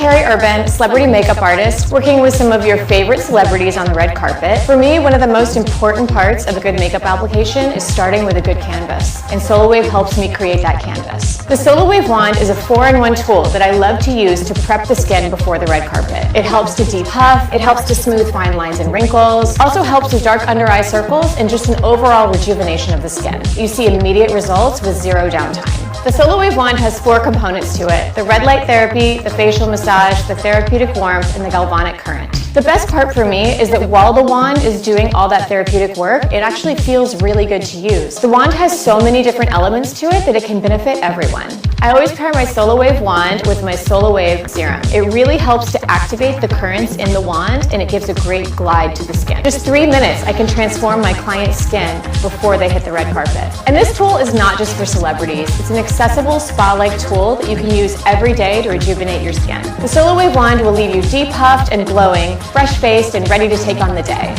Carrie Urban, celebrity makeup artist, working with some of your favorite celebrities on the red carpet. For me, one of the most important parts of a good makeup application is starting with a good canvas, and Solawave helps me create that canvas. The Solawave wand is a 4-in-1 tool that I love to use to prep the skin before the red carpet. It helps to depuff, it helps to smooth fine lines and wrinkles, also helps with dark under eye circles and just an overall rejuvenation of the skin. You see immediate results with zero downtime. The Solawave wand has 4 components to it: the red light therapy, the facial massage, the therapeutic warmth, and the galvanic current. The best part for me is that while the wand is doing all that therapeutic work, it actually feels really good to use. The wand has so many different elements to it that it can benefit everyone. I always pair my Solawave wand with my Solawave serum. It really helps to activate the currents in the wand, and it gives a great glide to the skin. Just 3 minutes, I can transform my client's skin before they hit the red carpet. And this tool is not just for celebrities. It's an accessible spa-like tool that you can use every day to rejuvenate your skin. The Solawave wand will leave you depuffed and glowing, fresh-faced and ready to take on the day.